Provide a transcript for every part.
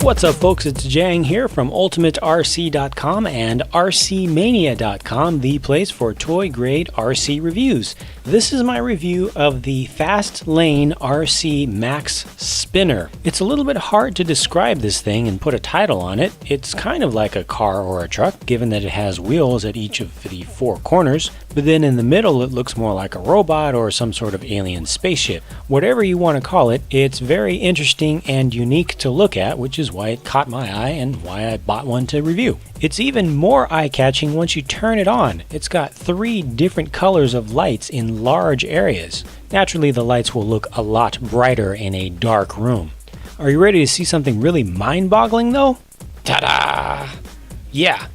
What's up, folks? It's Jang here from UltimateRC.com and RCmania.com, the place for toy-grade RC reviews. This is my review of the Fast Lane RC Max Spinner. It's a little bit hard to describe this thing and put a title on it. It's kind of like a car or a truck, given that it has wheels at each of the four corners, but then in the middle it looks more like a robot or some sort of alien spaceship. Whatever you want to call it, it's very interesting and unique to look at, which is why it caught my eye and why I bought one to review. It's even more eye-catching once you turn it on. It's got 3 different colors of lights in large areas. Naturally, the lights will look a lot brighter in a dark room. Are you ready to see something really mind-boggling though? Ta-da! Yeah,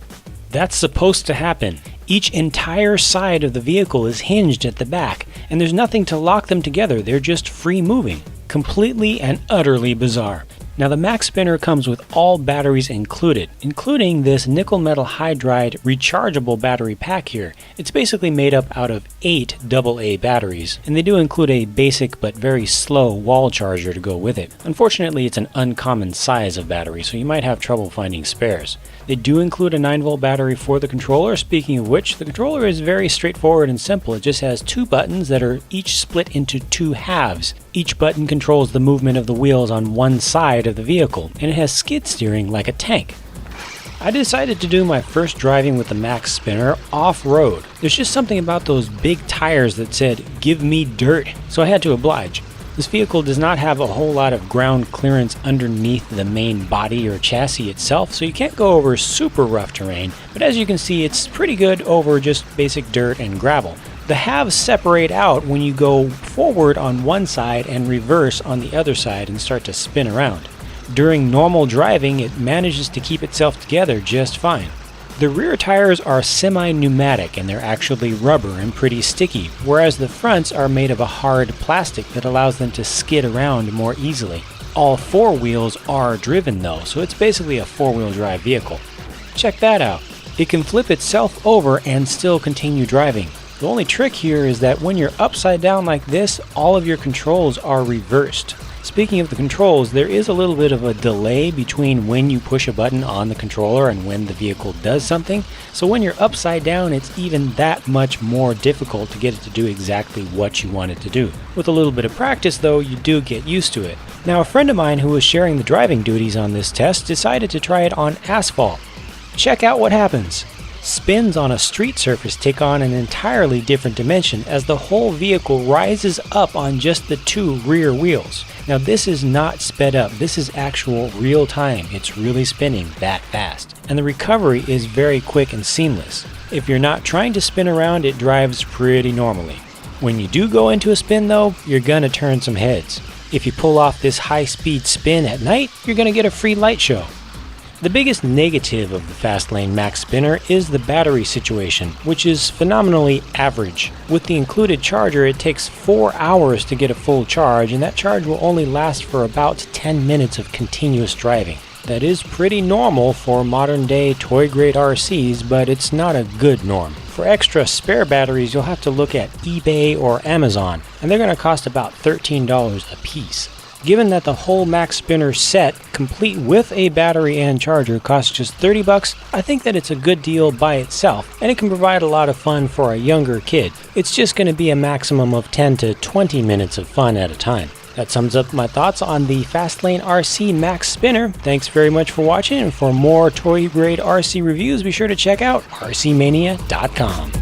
that's supposed to happen. Each entire side of the vehicle is hinged at the back, and there's nothing to lock them together. They're just free moving. Completely and utterly bizarre. Now, the Max Spinner comes with all batteries included, including this nickel metal hydride rechargeable battery pack here. It's basically made up out of 8 AA batteries, and they do include a basic but very slow wall charger to go with it. Unfortunately, it's an uncommon size of battery, so you might have trouble finding spares. They do include a 9-volt battery for the controller, speaking of which, the controller is very straightforward and simple. It just has 2 buttons that are each split into 2 halves. Each button controls the movement of the wheels on one side of the vehicle, and it has skid steering like a tank. I decided to do my first driving with the Max Spinner off-road. There's just something about those big tires that said, "Give me dirt," so I had to oblige. This vehicle does not have a whole lot of ground clearance underneath the main body or chassis itself, so you can't go over super rough terrain, but as you can see, it's pretty good over just basic dirt and gravel. The halves separate out when you go forward on one side and reverse on the other side and start to spin around. During normal driving, it manages to keep itself together just fine. The rear tires are semi-pneumatic and they're actually rubber and pretty sticky, whereas the fronts are made of a hard plastic that allows them to skid around more easily. All 4 wheels are driven though, so it's basically a 4-wheel drive vehicle. Check that out. It can flip itself over and still continue driving. The only trick here is that when you're upside down like this, all of your controls are reversed. Speaking of the controls, there is a little bit of a delay between when you push a button on the controller and when the vehicle does something, so when you're upside down, it's even that much more difficult to get it to do exactly what you want it to do. With a little bit of practice though, you do get used to it. Now, a friend of mine who was sharing the driving duties on this test decided to try it on asphalt. Check out what happens. Spins on a street surface take on an entirely different dimension as the whole vehicle rises up on just the 2 rear wheels. Now, this is not sped up, this is actual real time. It's really spinning that fast. And the recovery is very quick and seamless. If you're not trying to spin around, it drives pretty normally. When you do go into a spin though, you're gonna turn some heads. If you pull off this high-speed spin at night, you're gonna get a free light show. The biggest negative of the Fast Lane Max Spinner is the battery situation, which is phenomenally average. With the included charger, it takes 4 hours to get a full charge, and that charge will only last for about 10 minutes of continuous driving. That is pretty normal for modern-day toy-grade RCs, but it's not a good norm. For extra spare batteries, you'll have to look at eBay or Amazon, and they're going to cost about $13 a piece. Given that the whole Max Spinner set, complete with a battery and charger, costs just $30, I think that it's a good deal by itself, and it can provide a lot of fun for a younger kid. It's just going to be a maximum of 10 to 20 minutes of fun at a time. That sums up my thoughts on the Fast Lane RC Max Spinner. Thanks very much for watching, and for more toy-grade RC reviews, be sure to check out RCmania.com.